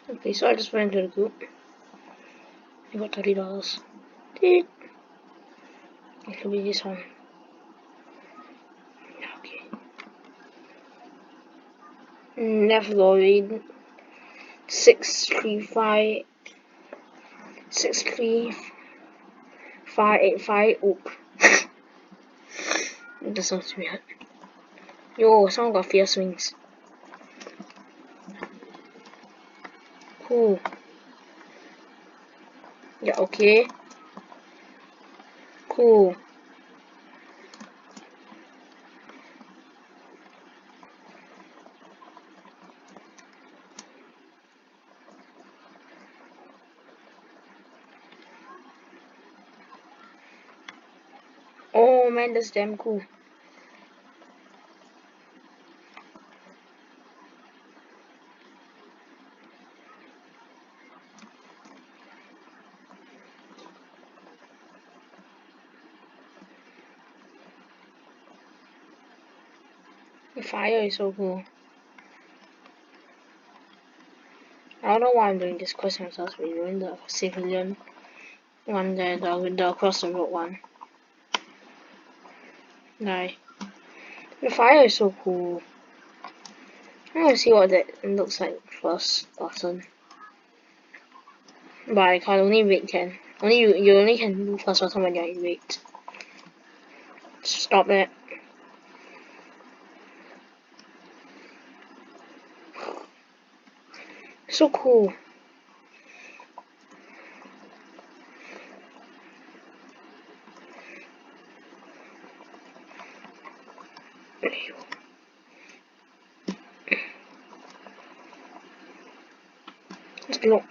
Okay, so I just went to the group. I got $30. It could be this one. Okay. Left lorry 63585. Oop. That sounds weird. Yo, someone got fierce wings. Cool. Yeah, okay. Cool. Oh man, that's damn cool. The fire is so cool. I don't know why I'm doing this quest myself, but you're in the civilian one there, the across the road one. Nice. The fire is so cool. I want to see what that looks like first person. But I can't, only raid can. You only can do first person when you're in raid. Stop it. So cool.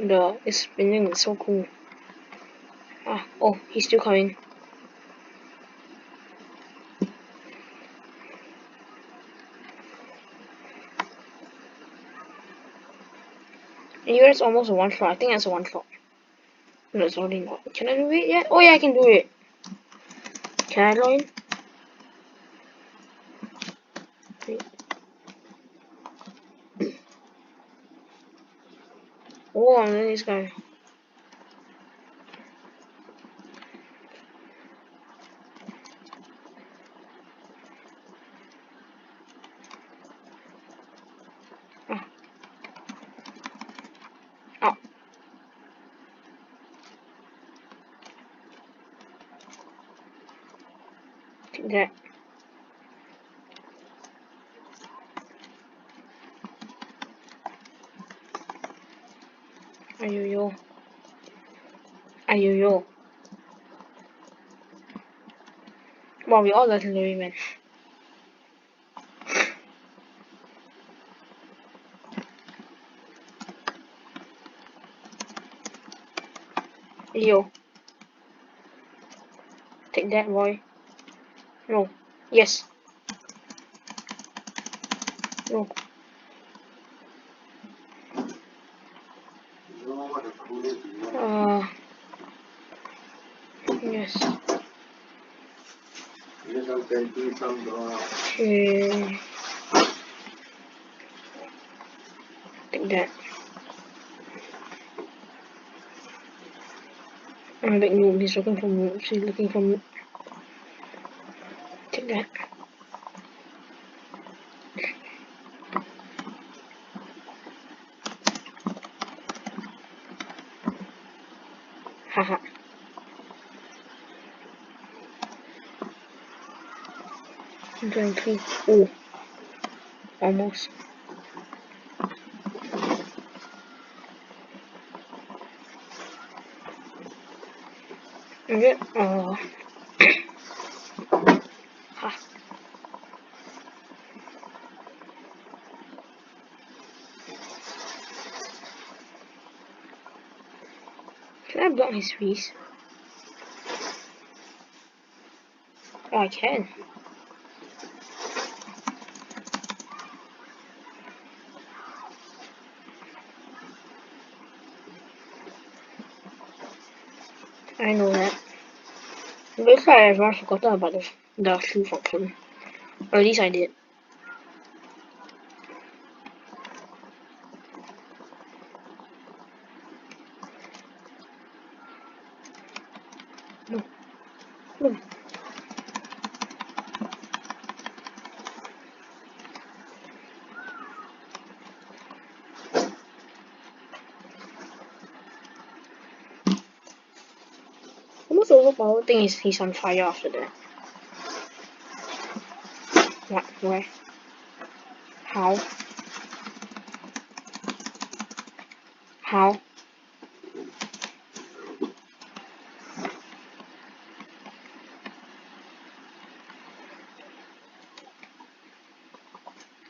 Look, it's spinning, it's so cool. Ah, oh, he's still coming. And you guys almost a one shot. I think that's a one shot. No, it's only not. Can I do it yet? Oh yeah, I can do it. Can I join? Wait. Oh, I'm in this guy. Ah. Oh. Take that. Ayoyo. Ayoyo. Wow, we all legendary, man. Yo. Take that, boy. No. Yes. No. Yes. Okay. Take that. I'm a big noob. He's looking for moves. He's looking for moves. Take that. Haha. I'm doing 3. Oh. Almost. Okay. Ha. Can I block his face? Oh, I can. I know that. Looks like everyone forgotten about the shoe function. Or at least I did. Most overpowered thing is he's on fire after that. What? Where? How? How?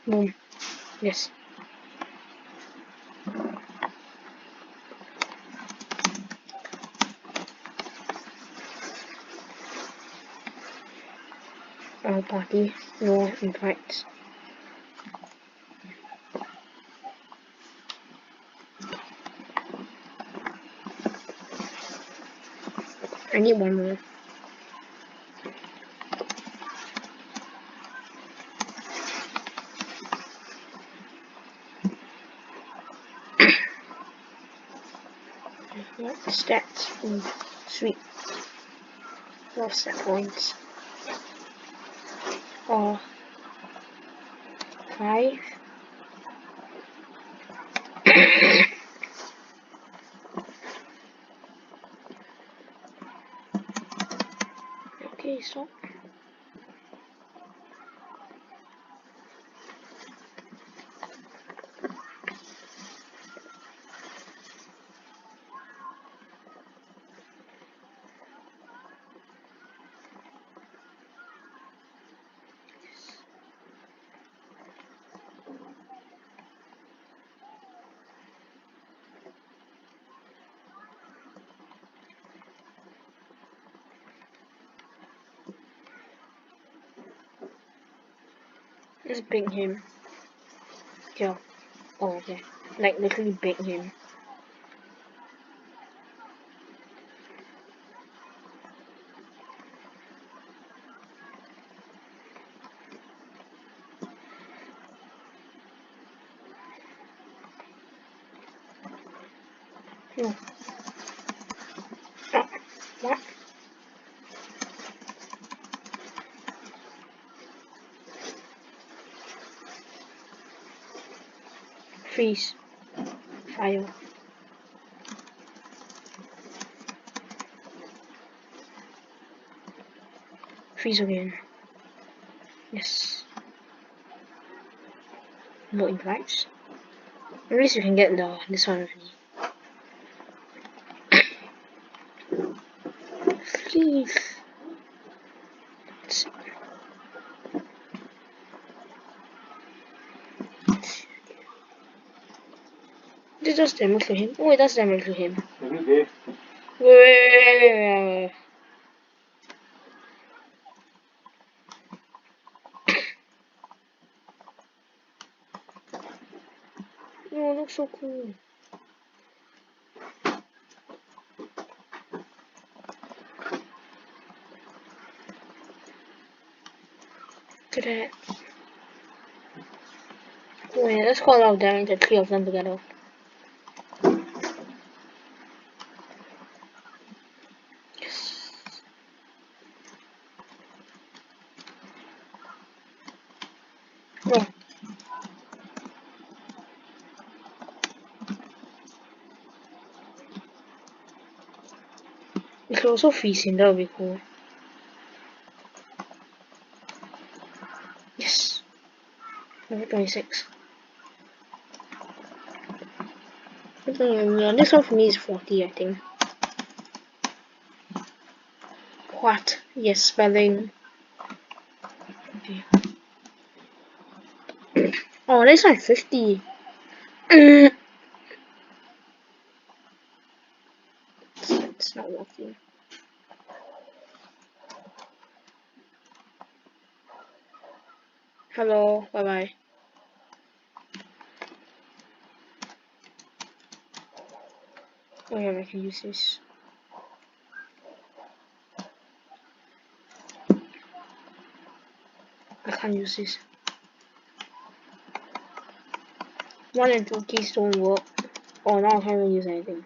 Boom. Yes. Our party, no invites. I need one more. Stats. Sweet. More stat points. Oh. 5. Okay, stop. Just bait him. Kill. Oh, okay. Like literally bait him. No. Oh, what? Freeze. Fire. Freeze again. Yes. No invites. At least you can get this one already. Please. This does damage to him. Oh, it does damage to him. Wait. Oh, it looks so cool. Look at that. Wait, let's call out damage the 3 of them together. Yes. Oh. We could also freeze him, that would be cool. Yes. Level 26. Yeah, this one for me is 40, I think. What? Yes, spelling. Okay. Oh, this one 50. It's not working. Hello, bye bye. Oh yeah, I can use this. I can't use this. 1 and 2 keys don't work. Oh, now I can't even use anything.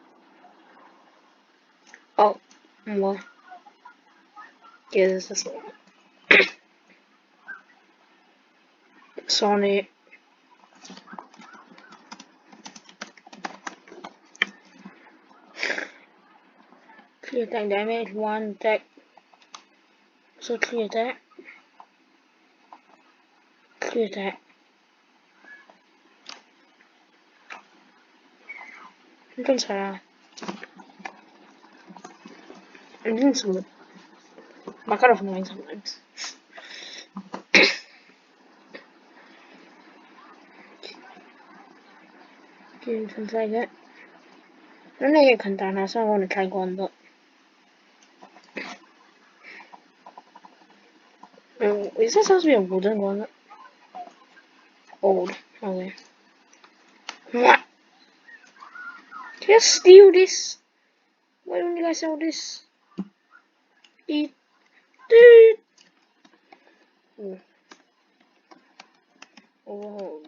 Oh, more. Yeah, this is Sonic. 3 attack damage, 1 attack. So 3 attack. 3 attack. Invincible. Invincible. My kind of annoying sometimes. Okay, something like that. I don't think I can done, so I want to try going up. Is this supposed to be a wooden one? Old. Okay. What? Can I steal this? Why don't you guys sell this? Eat. Dude. Oh. Oh.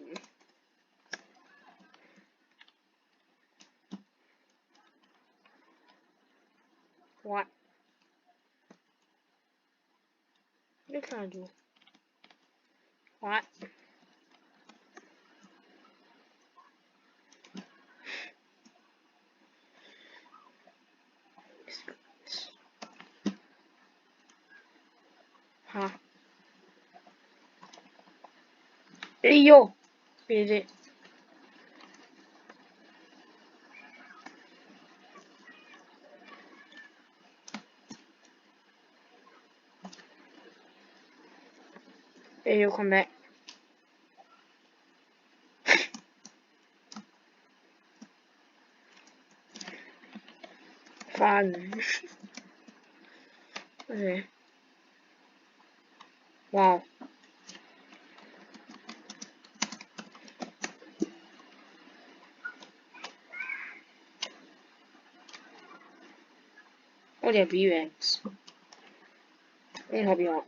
What? What are you trying to do? What? Huh? Hey yo! Is it? Hey yo, come back. Fun. Okay. Wow. Oh, they're B-Ranks. Let me help you out.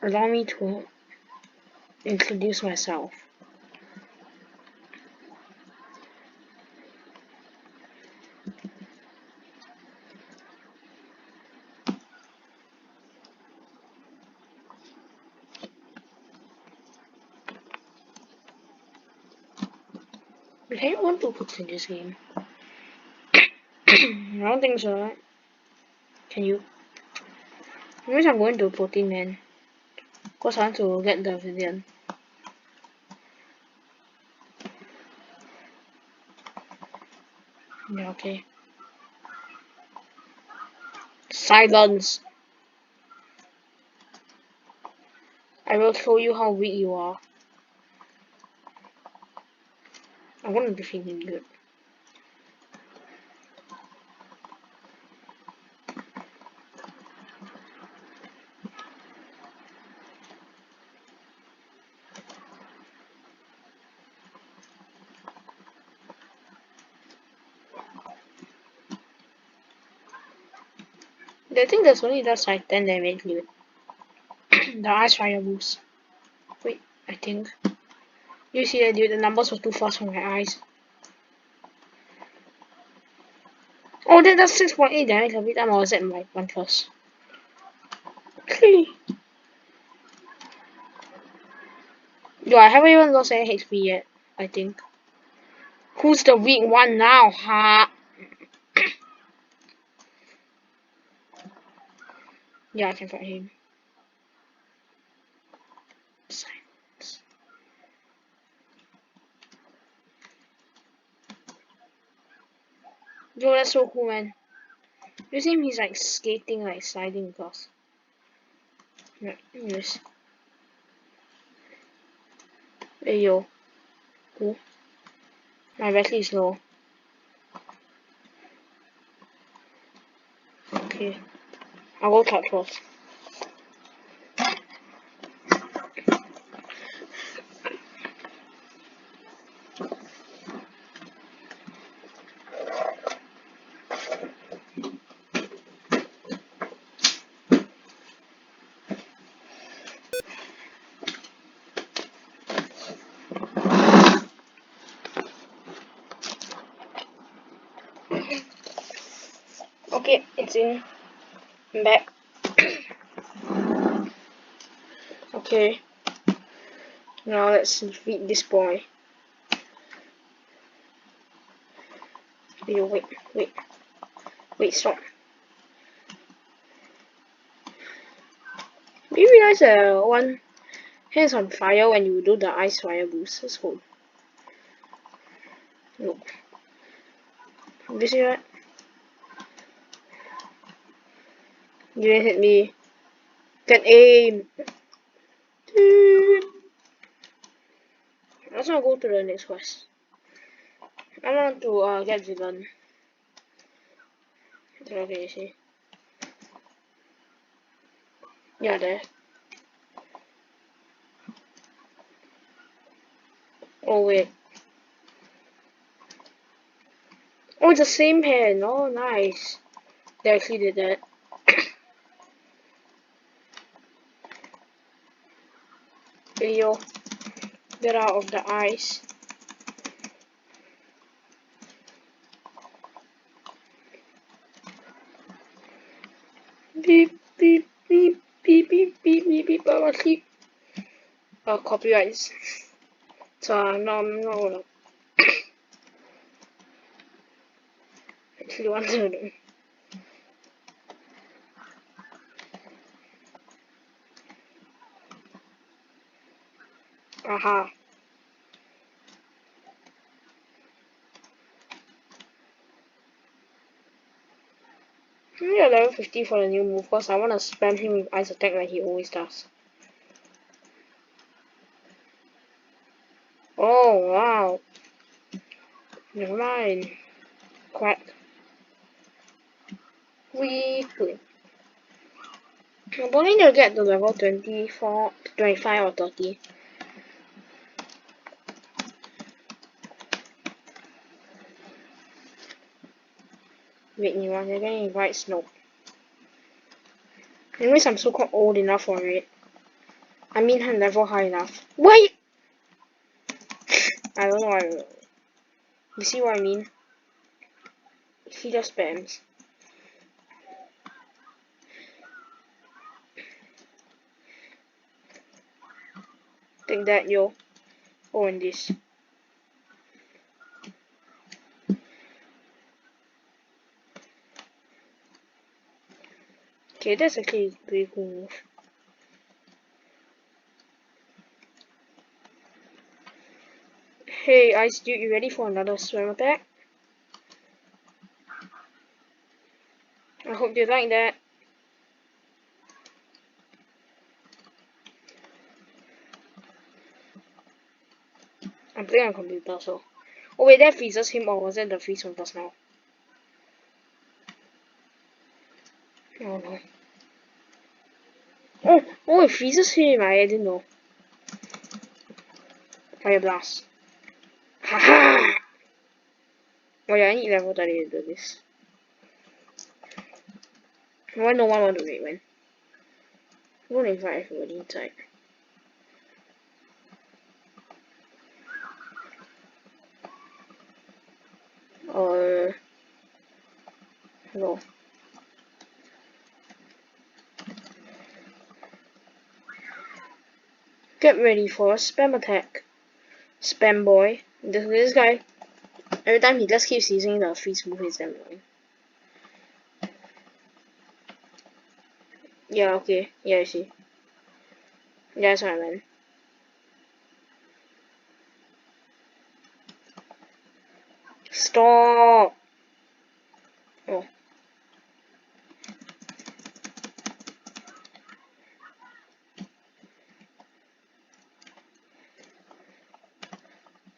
Allow me to introduce myself. I hate when people put in this game. I don't think so, right? Can you? Maybe I'm going to 14 man. Because I want to get the villain. Yeah, okay. Silence! I will show you how weak you are. I want to defeat him good. I think that's only does like 10 damage with the ice fire boost. Wait, I think. You see that dude, the numbers were too fast for my eyes. Oh, that does 6.8 damage every time I was at like 1 plus. Yo, I haven't even lost any HP yet, I think. Who's the weak one now, huh? Yeah, I can fight him. Silence. Yo, that's so cool, man. You see him, he's like skating, like sliding across. Yeah, yes. Hey, yo. Cool. My battery is low. Okay. I'll go top first. Okay, it's in. I'm back. Okay. Now let's defeat this boy. Wait, stop. Do you realize one hand's on fire when you do the ice fire boost? That's cool. Nope. This is right. You didn't hit me. Get aim. Dude. Let's not go to the next quest. I want to get the gun. Okay, you see. Yeah, there. Oh wait. Oh, it's the same hand. Oh, nice. They actually did that. Hey yo, get out of the ice. Beep beep beep beep beep beep beep beep. I'm asleep. Copyrights. So no, I'm not gonna actually want to do. Aha. Yeah, level 50 for the new move because I want to spam him with ice attack like he always does. Oh wow. Never mind. Quack. Weak. I'm going to get to level 24, 25 or 30. Wait, you are getting invite Snow. Anyways, I'm so called old enough for it. I mean, I'm level high enough. Wait! I don't know why. You see what I mean? He just spams. Take that, yo. Oh, and this. Okay, that's actually a pretty cool move. Hey, Ice Dude, you ready for another swim attack? I hope you like that. I'm playing on computer, so. Oh wait, that freezes him, or was that the freeze from just now? Oh no. Oh, it freezes him. I didn't know. Fire blast. Haha! Oh yeah, I need level 30 to do this. Why no one want to wait when? I'm gonna invite everybody inside. No. Get ready for a spam attack. Spam boy. This guy, every time he just keeps using the freeze move, he's damn annoying. Yeah, okay. Yeah, I see. Yeah, that's what I meant. Stop! Oh.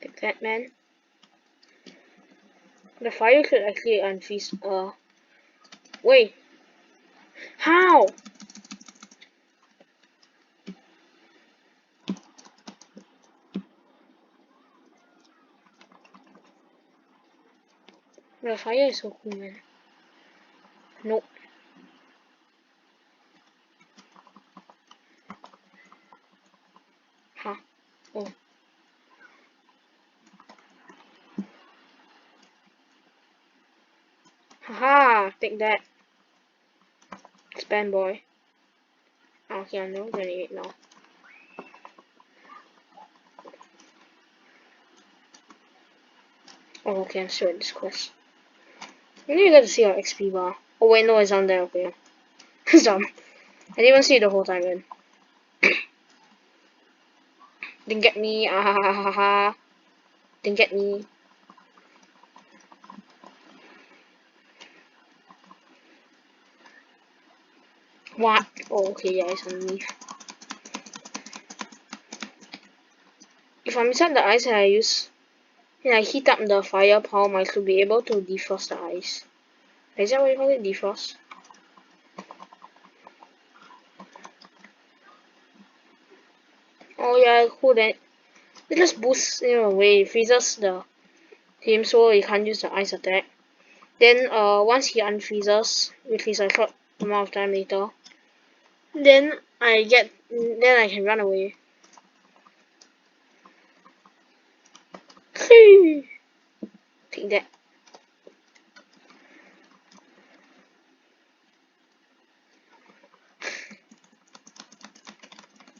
Take that, man. The fire could actually unfreeze. Wait. How? The fire is so cool, man. Nope. Huh. Oh. Haha! Take that. Spam boy. Okay, I'm level 28 now. Oh, okay, I'm still at this quest. I need to get to see our XP bar. Oh wait, no, it's down there. Okay, it's dumb. I didn't even see it the whole time. Then didn't get me. Ah ha ha ha ha. Didn't get me. What? Oh, okay, yeah, it's underneath. If I'm inside the ice and I heat up the fire palm, I should be able to defrost the ice. Is that what you call it? Defrost? Oh yeah, cool. Then it just boosts him away. It freezes him so he can't use the ice attack. Then once he unfreezes, which is a short amount of time later, then I can run away. Take that.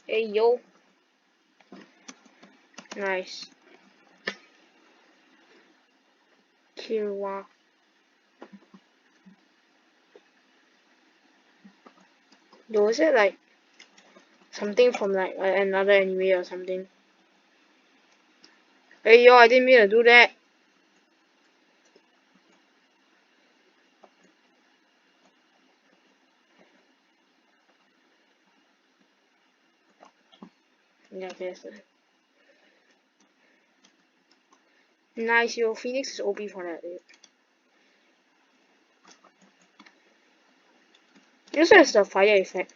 Hey yo. Nice. Kirwa. Yo, is it like something from like another anime or something? Hey yo, I didn't mean to do that. Yeah, guess. Nice, yo. Phoenix is OP for that, dude. It also has the fire effect.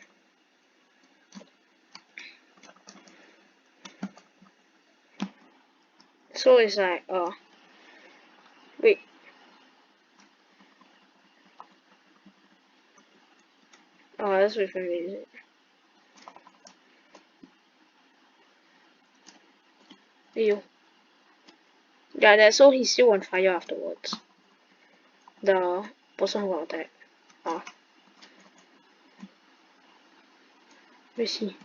So it's like, wait. Oh, let's wait for me. Ew. Yeah, that so he's still on fire afterwards. The person who got attacked. Ah. Where is he?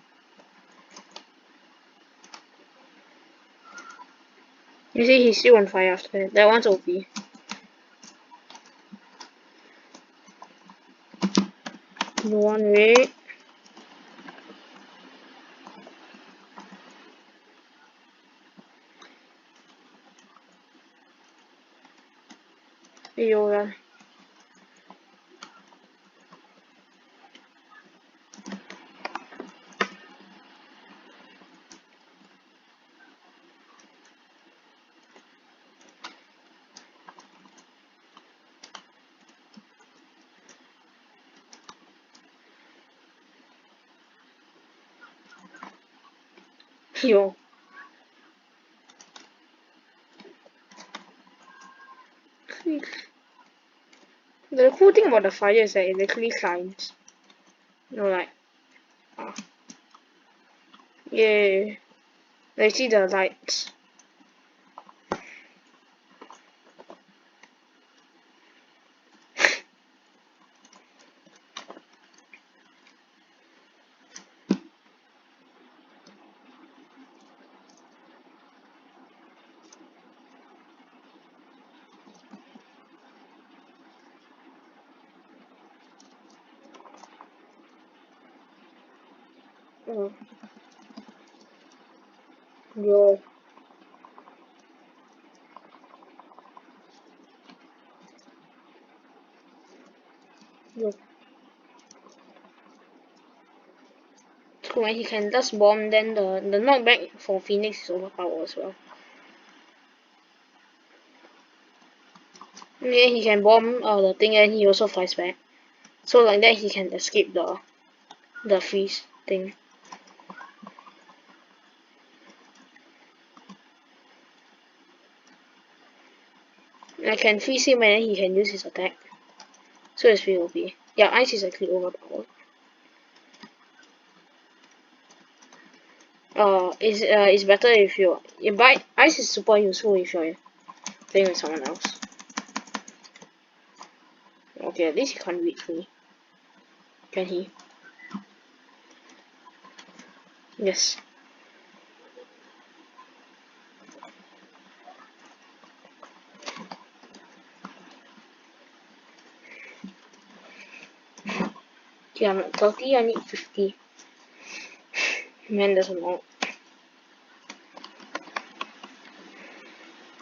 You see, he's still on fire after that. That one's OP. No one wait. Yo, run. Yo. The cool thing about the fire is that it actually shines. You know, like, ah. Yeah. They see the lights. Oh. Yo. Yo. So when he can just bomb, then the knockback for Phoenix is overpowered as well. And then he can bomb the thing and he also flies back. So like that he can escape the freeze thing. I can freeze him and then he can use his attack. So it's pretty OP. Yeah, ice is actually overpowered. It's better if you buy ice is super useful if you're playing with someone else. Okay, at least he can't reach me. Can he? Yes. Okay, I'm at 30, I need 50. Man, that's a lot.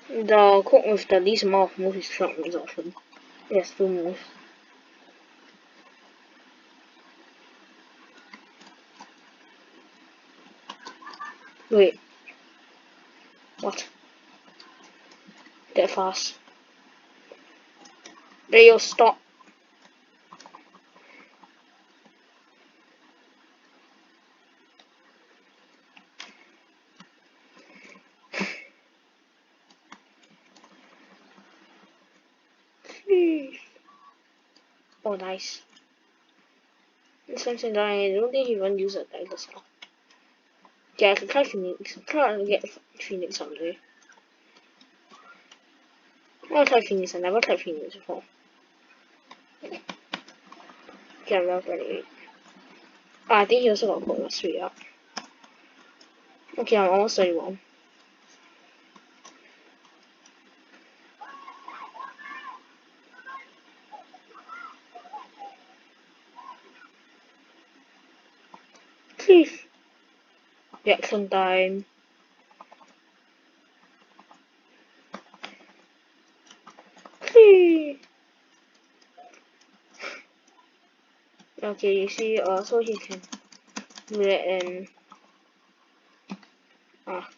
The cook with the least amount of moves is truck exhaustion. Yes, 2 moves. Wait. What? That fast. There you stop. Oh, nice. This one's in I don't think he won't use it like this now. Yeah, I can try Phoenix. I'm trying to get Phoenix someday. I'll try Phoenix. I never tried Phoenix before. Okay, I'm level 28. I think he also got code straight up. Okay, I'm almost 31. Please. Reaction time. Please. Okay, you see, so he can do it and ah.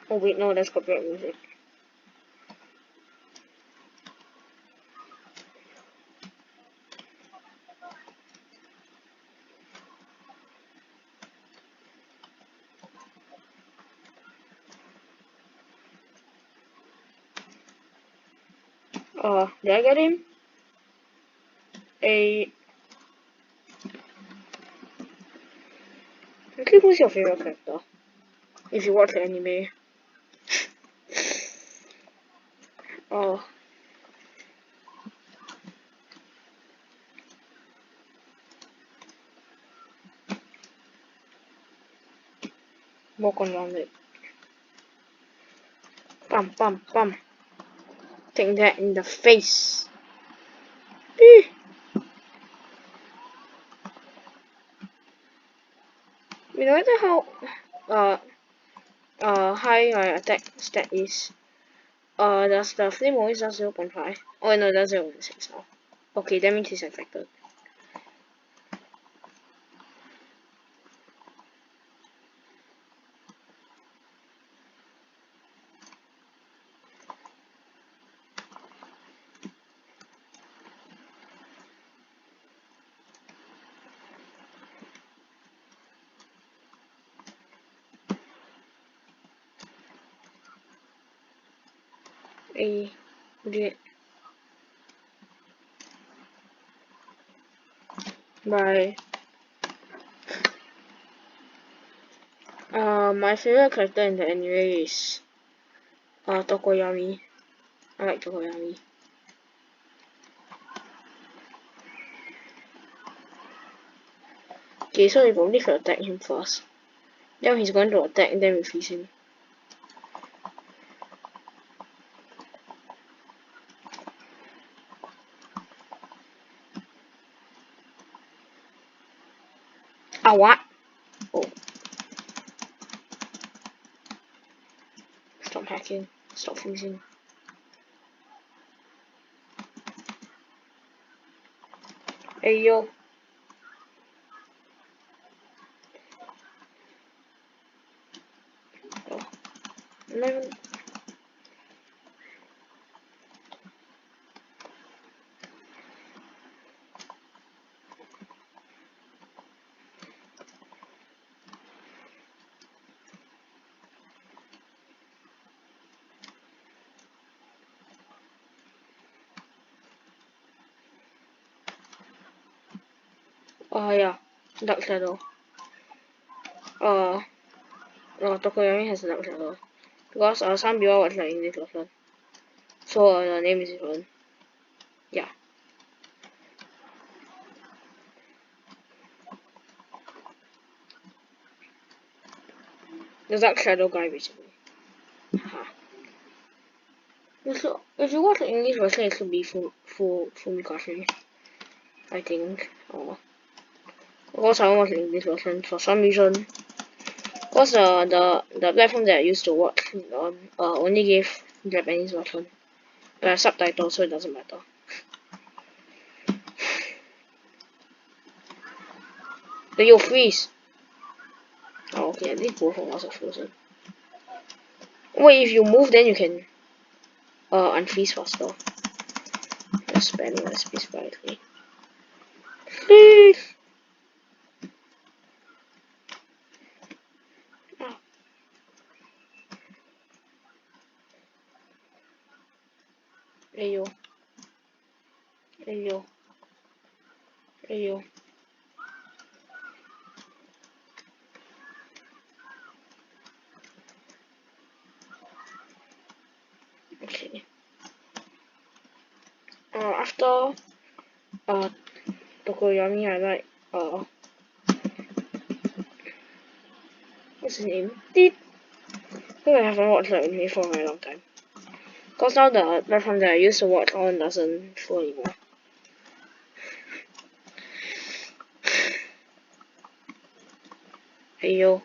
Oh wait, no, that's copyright music. Did I get him? Okay, who's your favorite character? If you watch the anime. Oh. Walk around it. Bam, bam, bam. Take that in the face. You know how high my attack stat is? Does the flame always does 0.5? Oh no, that's 0.6 now. Okay, that means it's affected. Bye. My favorite character in the anime is Tokoyami. I like Tokoyami. Okay, so we probably should attack him first. Then he's going to attack, and then we freeze him. Ah, what? Oh. Stop hacking. Stop freezing. Hey, yo. Oh. 11. Yeah. Dark Shadow. Tokoyami has a Dark Shadow. Because some people watch the English version. So the name is different. Yeah. The dark shadow guy, basically. So, if you watch the English version, it should be full Mikashi, I think. Because I don't watch the English version for some reason. Because the platform that I used to watch on only gave Japanese version. But I have subtitles, so it doesn't matter. But you'll freeze. Oh, okay, I think both of us are frozen. Wait, if you move, then you can unfreeze faster. Just spamming my space quietly. Please. Oh. Ayo. Ayo. Ayo. Okay. After Tokoyami, I like what's his name? Deep. I haven't watched that anime for a very long time. Cause now the platform that I used to watch on doesn't show anymore. Hey yo.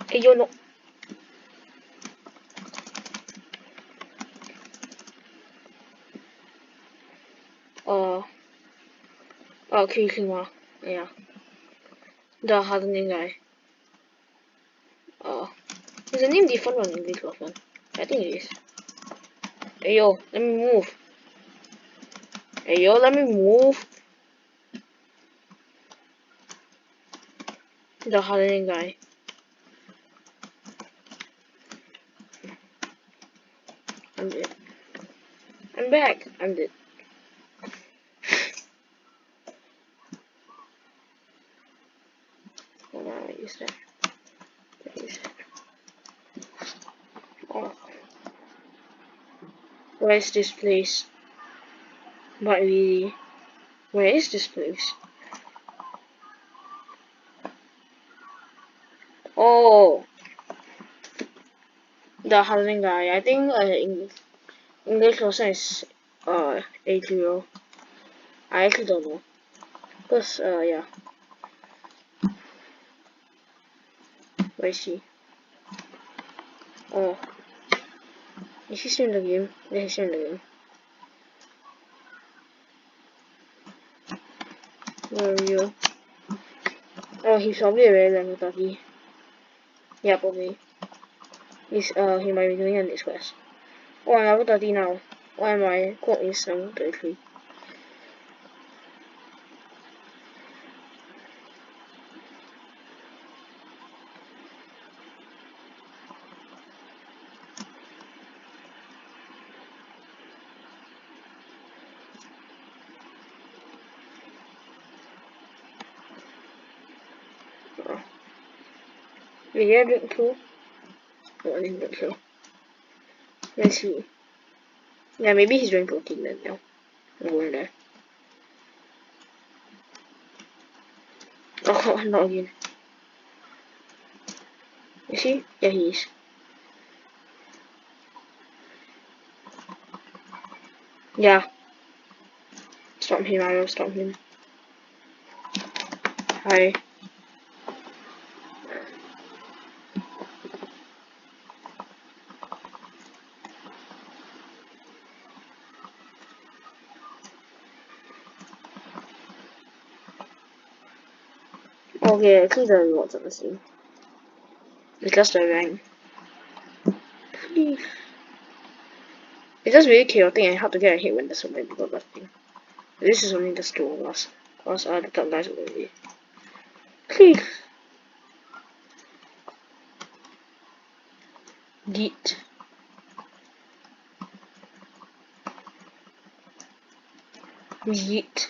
Hey yo, no. Kirikima. Yeah. The hardening guy. Is the name different on English version? I think it is. Hey yo, let me move. Hey yo, let me move. The hardening guy. I'm dead. I'm back. I'm dead. Hold on, I use that. Oh. Where is this place? But really, where is this place? Oh, the hardening guy. I think English version is A0. I actually don't know. Cause yeah. Where is he? Oh, is he still in the game? Yeah, he's still in the game. Where are you? Oh, he's probably a very level 30. Yeah, probably. He might be doing a next quest. Oh, I'm level 30 now. Why my quote is level 33? Oh. Did you drink too? No, I didn't drink too. Let's see. Yeah, maybe he's drinking protein then, yeah. I'm going there. Oh, not again. Is he? Yeah, he is. Yeah. Stop him, I will stop him. Hi. Okay, I think the rewards are the same. It's just the rank. Please. It's just really chaotic and hard to get a hit when there's so many people bursting. This is only just two of us. Because the top guys are already. Please. Yeet. Yeet.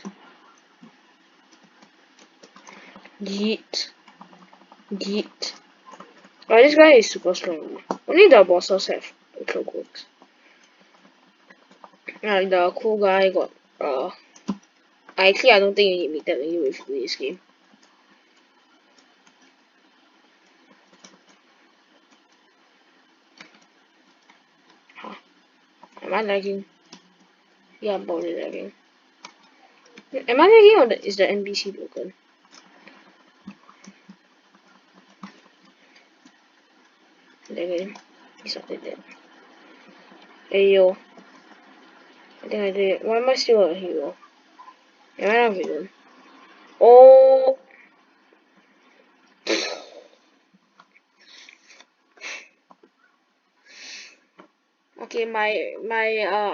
Yeet. Yeet. Oh, this guy is super strong. Only the bosses have cloak works. Like the cool guy got actually I don't think you need meter when you with this game. Huh. Am I lagging? Yeah, I'm probably lagging. Am I lagging or is the NPC broken? Lagging. He's not dead. Hey yo. I think I did it. Why am I still a hero? Am I not villain? Oh. Okay, my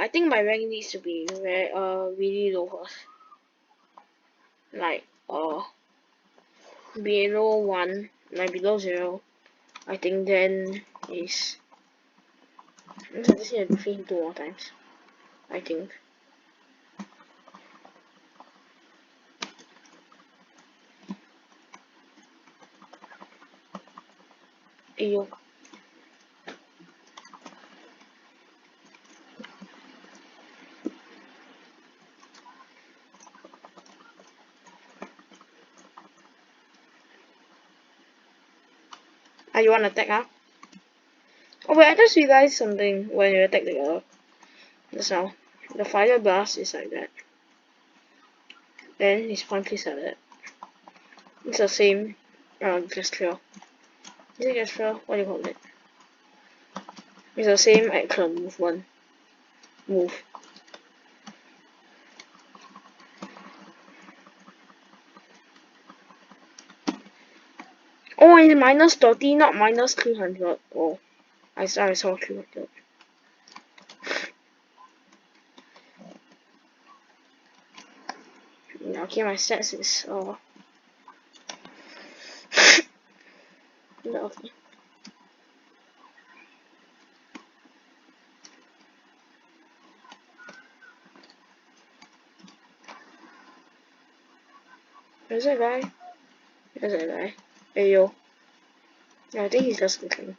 I think my rank needs to be really low first. Like below 1, like below 0. I think then is I just need to defeat him 2 more times. I think. Ayo. Ah, you wanna attack, huh? Oh wait, I just realized something when you attack together. Just now. The fire blast is like that. Then his punch is like that. It's the same gesture. Is it gesture? What do you call it? It's the same action movement. Move. Oh, it's minus 30, not minus 300. Oh, I saw 300. Okay, my stats is no, okay. There's a guy. There's a guy. Hey yo. Yeah, I think he's just looking.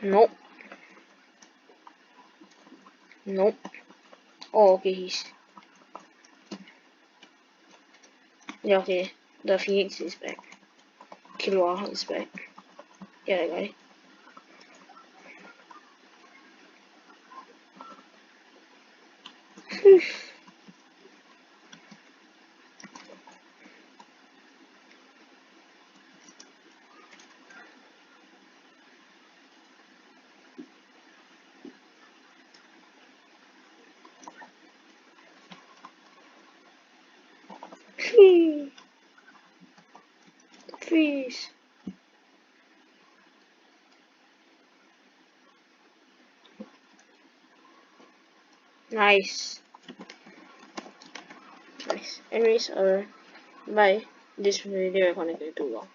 Nope. Nope. Oh, okay, he's. Yeah, okay. The Phoenix is back. Killua is back. Yeah, that guy. Please. Nice. Nice. Anyways, bye. This video is gonna get too long.